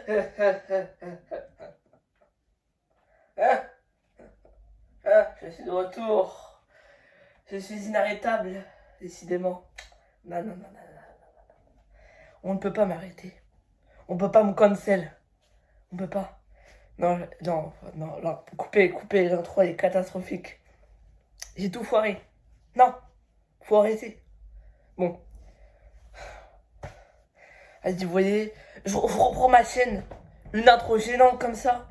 Je suis de retour. Je suis inarrêtable, décidément. Non, non, non, non, non. On ne peut pas m'arrêter. On peut pas me cancel. On peut pas. Non, non, non, non. Coupez, l'intro elle est catastrophique. J'ai tout foiré. Non, faut arrêter. Bon, vas-y, vous voyez, je reprends ma chaîne. Une intro gênante comme ça.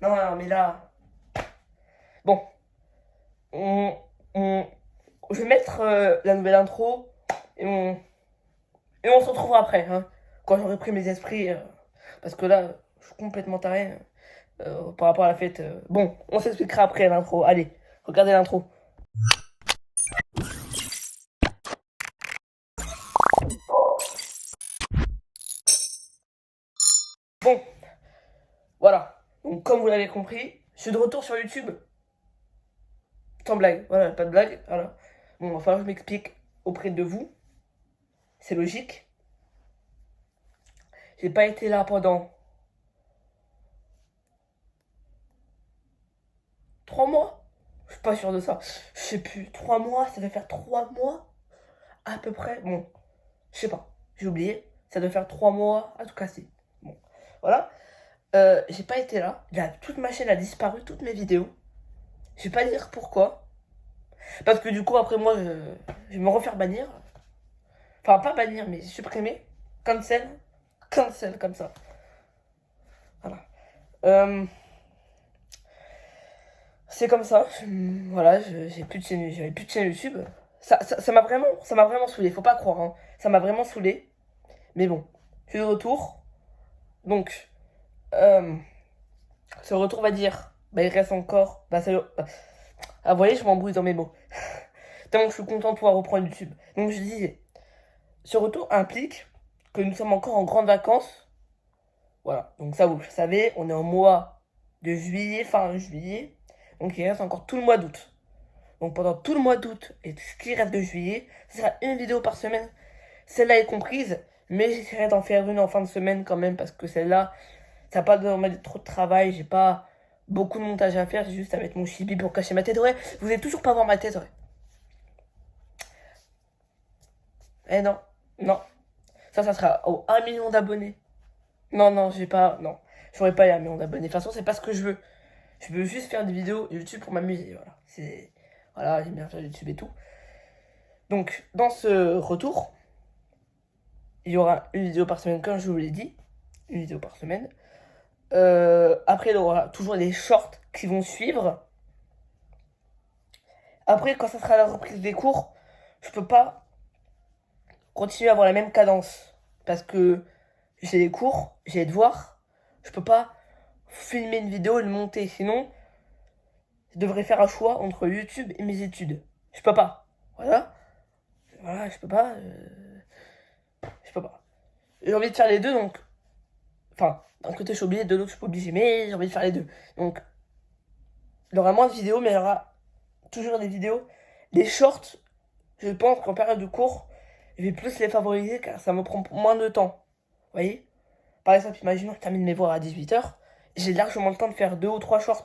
Non, non, mais là... Bon, on, on, je vais mettre la nouvelle intro et on se retrouvera après, hein, quand j'aurai pris mes esprits. Parce que là, je suis complètement taré par rapport à la fête. Bon, on s'expliquera après l'intro. Allez, regardez l'intro. Bon, voilà. Donc, comme vous l'avez compris, je suis de retour sur YouTube. Sans blague, voilà, pas de blague. Voilà. Bon, il va falloir que je m'explique auprès de vous. C'est logique. J'ai pas été là pendant 3 mois. Je suis pas sûr de ça. Je sais plus. 3 mois, ça doit faire 3 mois à peu près. Bon, je sais pas. J'ai oublié. Ça doit faire 3 mois à tout casser. Bon, voilà. J'ai pas été là. Toute ma chaîne a disparu, toutes mes vidéos. Je vais pas dire pourquoi. Parce que du coup, après moi, je vais me refaire bannir. Enfin, pas bannir, mais supprimer. Cancel. Cancel, comme ça. Voilà. C'est comme ça. Voilà, j'ai plus de chaîne, j'avais plus de chaîne YouTube. Ça m'a vraiment saoulé. Faut pas croire, hein. Ça m'a vraiment saoulé. Mais bon, je suis de retour. Donc, ce retour va dire, bah il reste encore, ah, vous voyez, je m'embrouille dans mes mots. Tellement que je suis content de pouvoir reprendre YouTube. Donc je disais, ce retour implique que nous sommes encore en grandes vacances. Voilà, donc ça vous le savez, on est en mois de juillet, fin juillet. Donc il reste encore tout le mois d'août. Donc pendant tout le mois d'août et ce qui reste de juillet, ce sera une vidéo par semaine. Celle-là est comprise, mais j'essaierai d'en faire une en fin de semaine quand même parce que celle-là, ça n'a pas demandé trop de travail. J'ai pas beaucoup de montage à faire, j'ai juste à mettre mon chibi pour cacher ma tête. Ouais, vous n'allez toujours pas voir ma tête, ouais. Eh non, non. Ça sera au 1 million d'abonnés. Non, non, j'ai pas. Non, j'aurais pas les 1 million d'abonnés. De toute façon, c'est pas ce que je veux. Je veux juste faire des vidéos YouTube pour m'amuser. Voilà. Voilà, j'aime bien faire YouTube et tout. Donc, dans ce retour, il y aura une vidéo par semaine, comme je vous l'ai dit. Une vidéo par semaine. Après, il y aura toujours des shorts qui vont suivre. Après, quand ça sera la reprise des cours, je peux pas continuer à avoir la même cadence. Parce que j'ai les cours, j'ai les devoirs. Je peux pas filmer une vidéo et le monter. Sinon, je devrais faire un choix entre YouTube et mes études. Je peux pas. Voilà. Voilà, je peux pas. Je peux pas. J'ai envie de faire les deux, donc. Enfin, d'un côté, je suis obligé, de l'autre, je suis pas obligé. Mais j'ai envie de faire les deux. Donc, il y aura moins de vidéos, mais il y aura toujours des vidéos. Les shorts, je pense qu'en période de cours, je vais plus les favoriser car ça me prend moins de temps. Vous voyez? Par exemple, imaginons que je termine mes devoirs à 18h. J'ai largement le temps de faire 2 ou 3 shorts.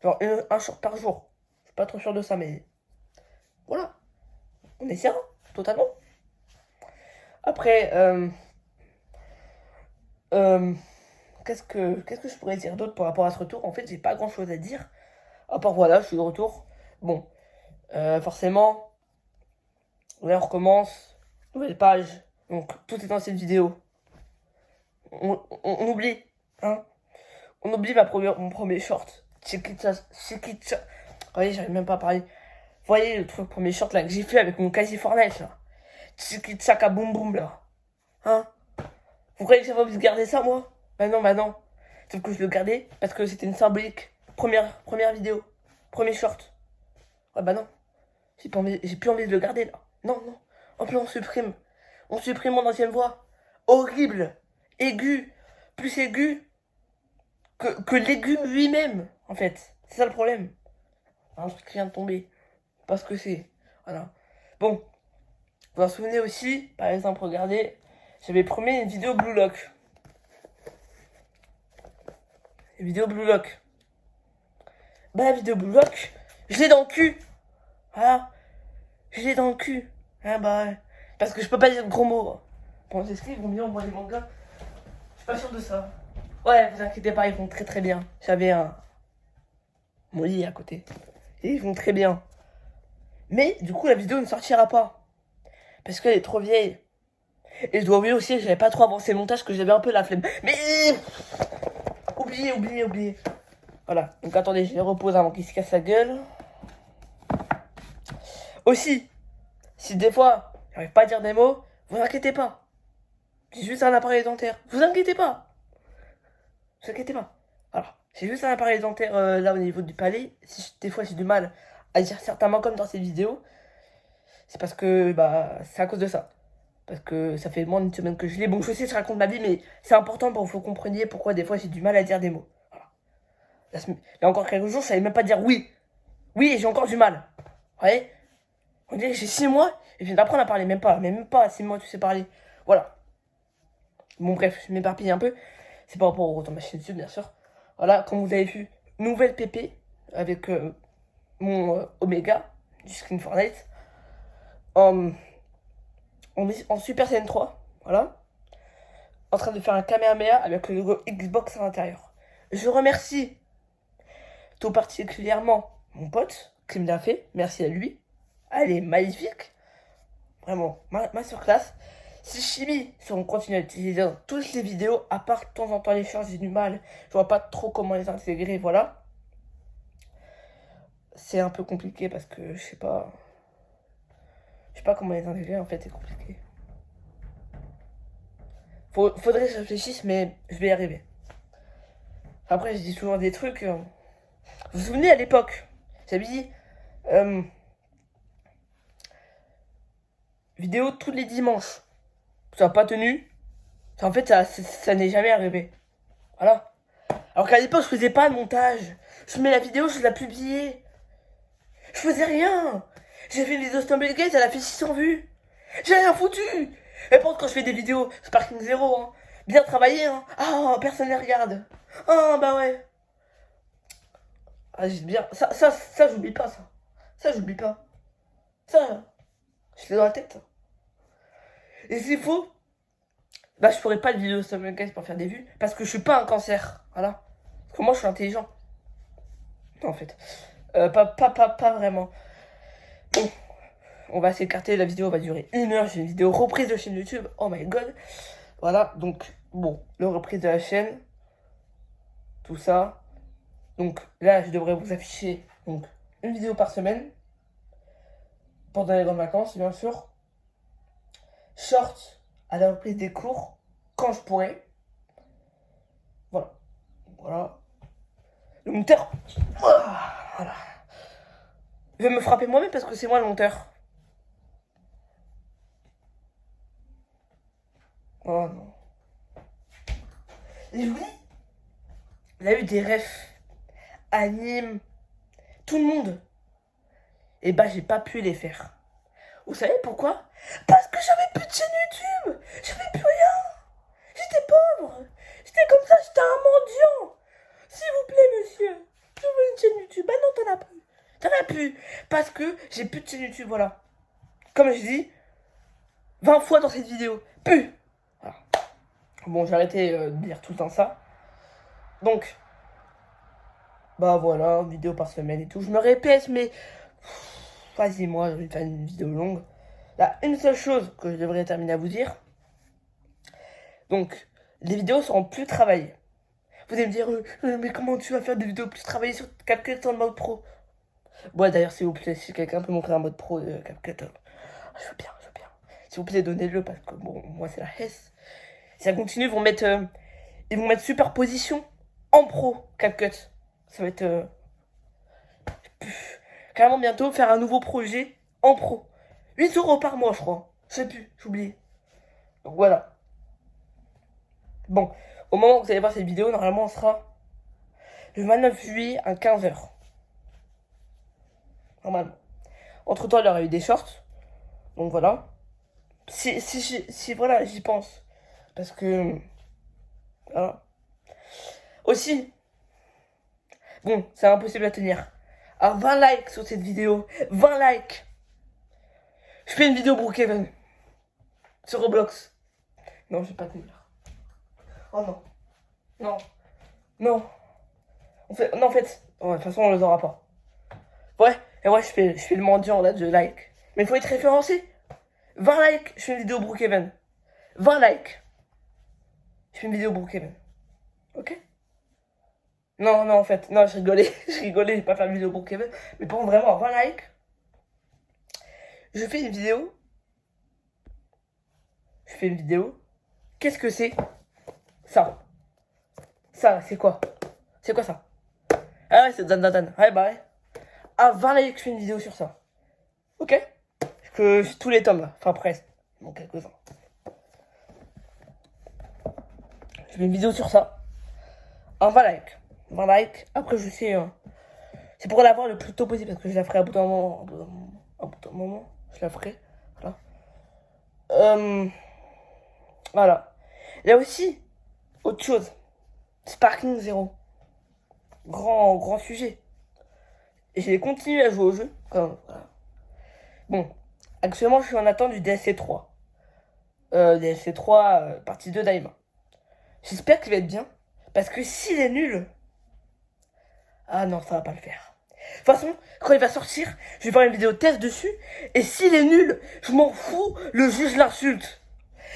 Genre un short par jour. Je suis pas trop sûr de ça, mais voilà. On essaiera, totalement. Après, euh, qu'est-ce que je pourrais dire d'autre par rapport à ce retour? En fait, j'ai pas grand-chose à dire. À part, voilà, je suis de retour. Bon, forcément, là, on recommence. Nouvelle page. Donc, tout est dans cette vidéo. On oublie, hein. On oublie mon premier short. Chiquita. Vous voyez, j'arrive même pas à parler. Vous voyez le truc, premier short là que j'ai fait avec mon casier Fortnite là. Chiquita boum boum là. Hein? Vous croyez que j'avais envie de garder ça, moi? Bah non, bah non. Sauf que je le gardais parce que c'était une symbolique. Première vidéo. Premier short. Ouais, bah non. J'ai plus envie de le garder, là. Non, non. En plus, on supprime. On supprime mon ancienne voix. Horrible. Aigu. Plus aigu que légume lui-même, en fait. C'est ça le problème. Un truc qui vient de tomber. Parce que c'est. Voilà. Bon. Vous vous en souvenez aussi, par exemple, regardez, j'avais promis une vidéo Blue Lock. Une vidéo Blue Lock. Bah la vidéo Blue Lock, je l'ai dans le cul. Voilà, je l'ai dans le cul. Ah bah ouais. Parce que je peux pas dire de gros mots. Bon, c'est ce qu'ils vont bien, moi les mangas. Je suis pas sûr de ça. Ouais, vous inquiétez pas, ils vont très très bien. J'avais mon lit à côté. Et ils vont très bien. Mais du coup, la vidéo ne sortira pas. Parce qu'elle est trop vieille. Et je dois avouer aussi que j'avais pas trop avancé le montage, que j'avais un peu la flemme. Mais oubliez. Voilà, donc attendez, je les repose avant qu'il se casse la gueule. Aussi, si des fois, j'arrive pas à dire des mots, vous inquiétez pas. J'ai juste un appareil dentaire. Vous inquiétez pas. Vous inquiétez pas. Alors, j'ai juste un appareil dentaire là au niveau du palais. Si des fois j'ai du mal à dire certains mots comme dans ces vidéos, c'est parce que bah c'est à cause de ça. Parce que ça fait moins d'une semaine que je l'ai. Bon, je sais, je raconte ma vie, mais c'est important pour que vous compreniez pourquoi des fois j'ai du mal à dire des mots. Voilà. Il y a encore quelques jours, je savais même pas dire oui. Oui, j'ai encore du mal. Vous voyez? On dirait que j'ai 6 mois et je viens d'apprendre à parler, même pas. Mais même pas, 6 mois, tu sais parler. Voilà. Bon, bref, je m'éparpille un peu. C'est par rapport au retour de ma chaîne YouTube, bien sûr. Voilà, comme vous avez vu, nouvelle PP avec mon Omega du Screen Fortnite en Super Saiyan 3. Voilà. En train de faire un Kamehameha avec le logo Xbox à l'intérieur. Je remercie tout particulièrement mon pote qui me l'a fait. Merci à lui. Elle est magnifique. Vraiment, masterclass. Si Chimie, si on continue à utiliser dans toutes les vidéos, à part de temps en temps les shorts, j'ai du mal. Je vois pas trop comment les intégrer, voilà. C'est un peu compliqué parce que je sais pas. Je sais pas comment les intégrer, en fait, c'est compliqué. Faudrait que je réfléchisse, mais je vais y arriver. Après, je dis toujours des trucs. Vous vous souvenez à l'époque, j'avais dit vidéo tous les dimanches. Ça n'a pas tenu. En fait, ça n'est jamais arrivé. Voilà. Alors qu'à l'époque, je faisais pas de montage. Je mets la vidéo, je la publiais. Je faisais rien. J'ai fait une vidéo Stumblegate, elle a fait 600 vues. J'ai rien foutu. Et pourtant, quand je fais des vidéos Sparking Zero, hein, bien travaillé, hein. Ah, personne les regarde. Ah, bah ouais. Ah, j'ai bien. Ça, j'oublie pas, ça. Ça, j'oublie pas. Ça, je l'ai dans la tête. Et s'il faut, bah, je ferai pas de vidéo Stumblegate pour faire des vues. Parce que je suis pas un cancer. Voilà. Parce que moi, je suis intelligent. Non, en fait. Pas vraiment. Bon. On va s'écarter, la vidéo va durer 1 heure. J'ai une vidéo reprise de chaîne YouTube. Oh my god. Voilà, donc, bon, le reprise de la chaîne. Tout ça. Donc, là, je devrais vous afficher donc, une vidéo par semaine. Pendant les grandes vacances, bien sûr. Short à la reprise des cours. Quand je pourrai. Voilà. Voilà. Le monteur. Voilà. Je vais me frapper moi-même parce que c'est moi le monteur. Oh non. Et oui, il a eu des refs, animes, tout le monde. Et bah j'ai pas pu les faire. Vous savez pourquoi? Parce que j'avais plus de chaîne YouTube. J'avais plus rien. J'étais pauvre. J'étais comme ça, j'étais un mendiant. S'il vous plaît, monsieur. Je veux une chaîne YouTube. Ah non, t'en as plus. T'en as plus. Parce que j'ai plus de chaîne YouTube, voilà. Comme je dis, 20 fois dans cette vidéo. Plus. Voilà. Bon, j'ai arrêté de dire tout le temps ça. Donc, bah voilà, vidéo par semaine et tout. Je me répète, mais vas-y, moi, je vais faire une vidéo longue. Là, une seule chose que je devrais terminer à vous dire. Donc, les vidéos seront plus travaillées. Vous allez me dire, mais comment tu vas faire des vidéos plus travaillées sur CapCut en mode pro? Ouais, d'ailleurs, s'il vous plaît, si quelqu'un peut montrer un mode pro de CapCut, je veux bien, je veux bien. S'il vous plaît, donnez-le, parce que bon, moi, c'est la hesse. Si ça continue, ils vont mettre superposition en pro CapCut. Ça va être carrément bientôt faire un nouveau projet en pro. 8 € par mois, je crois. Je sais plus, j'ai oublié. Donc voilà. Bon, au moment où vous allez voir cette vidéo, normalement, on sera le 29 juillet à 15 h. Normalement. Entre temps, il y aura eu des shorts. Donc voilà. Si voilà, j'y pense. Parce que, voilà. Aussi, bon, c'est impossible à tenir. À 20 likes sur cette vidéo, 20 likes, je fais une vidéo Brookhaven sur Roblox. Non, je vais pas tenir. Oh non. Non. Non. Non, en fait, ouais, de toute façon, on les aura pas. Ouais, et ouais, je fais le mendiant là de like. Mais il faut être référencé. 20 likes, je fais une vidéo Brookhaven. 20 likes, je fais une vidéo Brookhaven. Ok? Non, non, en fait, non, je rigolais. Je rigolais, je vais pas faire une vidéo Brookhaven. Mais pour vraiment 20 likes, je fais une vidéo. Je fais une vidéo. Qu'est-ce que c'est? Ça. Ça, c'est quoi? C'est quoi ça? Ah ouais, c'est Dan Dan Dan. Ouais, bah ouais. À 20 likes, je fais une vidéo sur ça. Ok? Que tous les tomes là. Enfin, presque. Bon, quelques-uns. Je fais une vidéo sur ça. Un 20 likes. 20 likes. Après, je sais. C'est pour l'avoir le plus tôt possible parce que je la ferai à bout d'un moment. À bout d'un moment. Je la ferai. Voilà. Voilà. Il y a aussi autre chose. Sparking Zero. Grand sujet. Et j'ai continué à jouer au jeu. Voilà. Bon. Actuellement, je suis en attente du DLC 3. DLC 3, partie 2 Daima. J'espère qu'il va être bien. Parce que s'il est nul. Ah non, ça va pas le faire. De toute façon, quand il va sortir, je vais faire une vidéo test dessus. Et s'il est nul, je m'en fous, le juge l'insulte.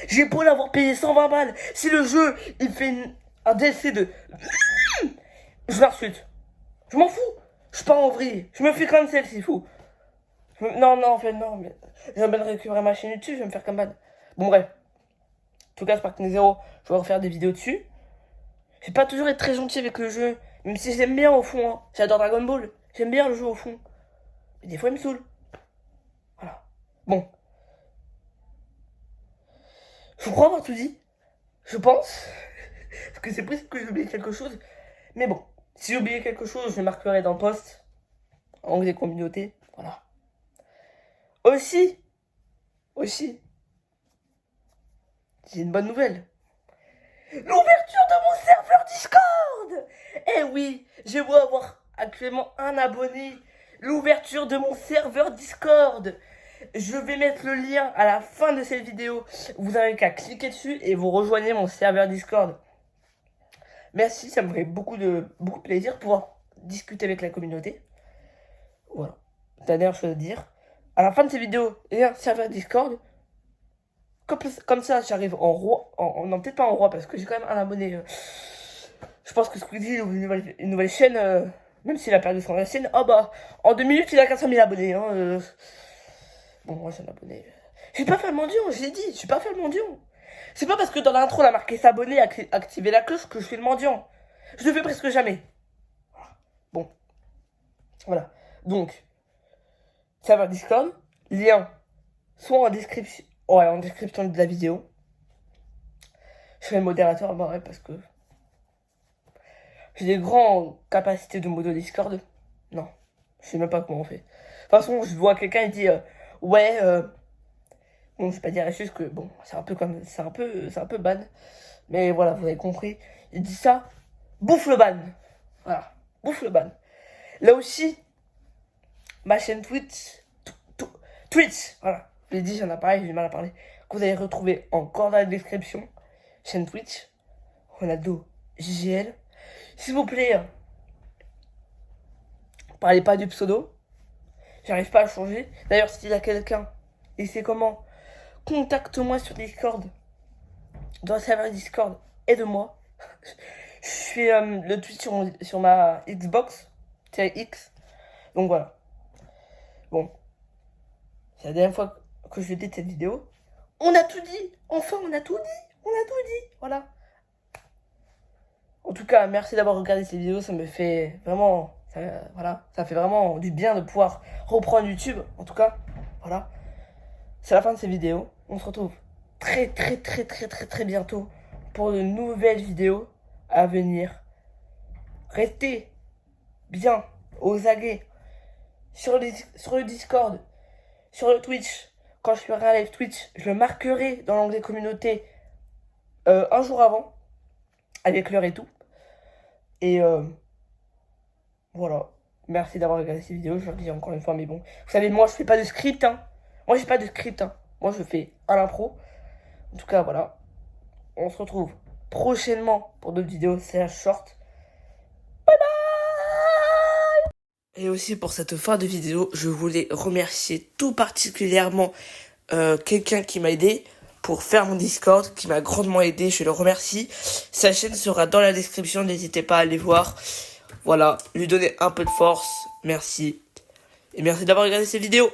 J'ai beau l'avoir payé 120 balles. Si le jeu, il fait un DLC de... Je l'insulte. Je m'en fous. Je pars en vrille. Je me fais cancel s'il faut. Non, non, en fait, non. Mais... J'aimerais récupérer ma chaîne YouTube, je vais me faire comme ban. Bon, bref. En tout cas, Sparking Zero, je vais refaire des vidéos dessus. Je vais pas toujours être très gentil avec le jeu. Même si j'aime bien au fond. Hein. J'adore Dragon Ball. J'aime bien le jeu au fond. Mais des fois, il me saoule. Voilà. Bon. Je crois avoir tout dit. Je pense. Parce que c'est possible que j'ai oublié quelque chose. Mais bon. Si j'ai oublié quelque chose, je le marquerai dans le post. En anglais communauté. Voilà. Aussi. Aussi. J'ai une bonne nouvelle. L'ouverture de mon serveur Discord. Eh oui, je dois avoir actuellement un abonné. L'ouverture de mon serveur Discord. Je vais mettre le lien à la fin de cette vidéo. Vous n'avez qu'à cliquer dessus et vous rejoignez mon serveur Discord. Merci, ça me fait beaucoup de plaisir de pouvoir discuter avec la communauté. Voilà. Dernière chose à dire. À la fin de cette vidéo, il y a un serveur Discord. Comme ça, j'arrive en roi. Non, peut-être pas en roi parce que j'ai quand même un abonné. Je pense que Squeezie ouvre une nouvelle chaîne. Même s'il a perdu son ancienne chaîne. Oh bah, en 2 minutes, il a 400 000 abonnés. Hein, Bon, moi, j'ai un abonné. Je vais pas faire le mendiant, je l'ai dit. Je vais pas faire le mendiant. C'est pas parce que dans l'intro, on a marqué s'abonner, activer la cloche que je fais le mendiant. Je le fais presque jamais. Bon. Voilà. Donc, serveur Discord. Lien soit en description. Ouais, en description de la vidéo. Je fais le modérateur, bah ouais, parce que j'ai des grandes capacités de modo Discord. Non, je sais même pas comment on fait. De toute façon, je vois quelqu'un et dit ouais, bon, je vais pas dire juste que bon, c'est un peu comme, c'est un peu ban. Mais voilà, vous avez compris. Il dit ça, bouffe le ban. Voilà, bouffe le ban. Là aussi, ma chaîne Twitch, voilà. Je l'ai dit, j'en ai parlé, j'ai du mal à parler. Que vous allez retrouver encore dans la description. Chaîne Twitch, Ronaldo JGL. S'il vous plaît, parlez pas du pseudo. J'arrive pas à changer. D'ailleurs, s'il y a quelqu'un, et c'est comment, contacte-moi sur Discord. Dans le serveur Discord, aide-moi. Je fais le tweet sur ma Xbox. C'est X. Donc voilà. Bon. C'est la dernière fois que je dis cette vidéo. On a tout dit. Enfin, on a tout dit. On a tout dit. Voilà. En tout cas, merci d'avoir regardé cette vidéo. Ça me fait vraiment... voilà. Ça fait vraiment du bien de pouvoir reprendre YouTube. En tout cas, voilà. C'est la fin de cette vidéo. On se retrouve très bientôt pour de nouvelles vidéos à venir. Restez bien aux aguets sur le Discord, sur le Twitch. quand je ferai un live Twitch, je le marquerai dans l'onglet communauté un jour avant, avec l'heure et tout. Et voilà. Merci d'avoir regardé cette vidéo, je le redis encore une fois, mais bon. Vous savez, moi, je fais pas de script, hein. Moi, j'ai pas de script, hein. Moi, je fais à l'impro. En tout cas, voilà. On se retrouve prochainement pour d'autres vidéos, c'est la short. Et aussi pour cette fin de vidéo, je voulais remercier tout particulièrement quelqu'un qui m'a aidé pour faire mon Discord, qui m'a grandement aidé, je le remercie. Sa chaîne sera dans la description, n'hésitez pas à aller voir. Voilà, lui donner un peu de force, merci. Et merci d'avoir regardé cette vidéo.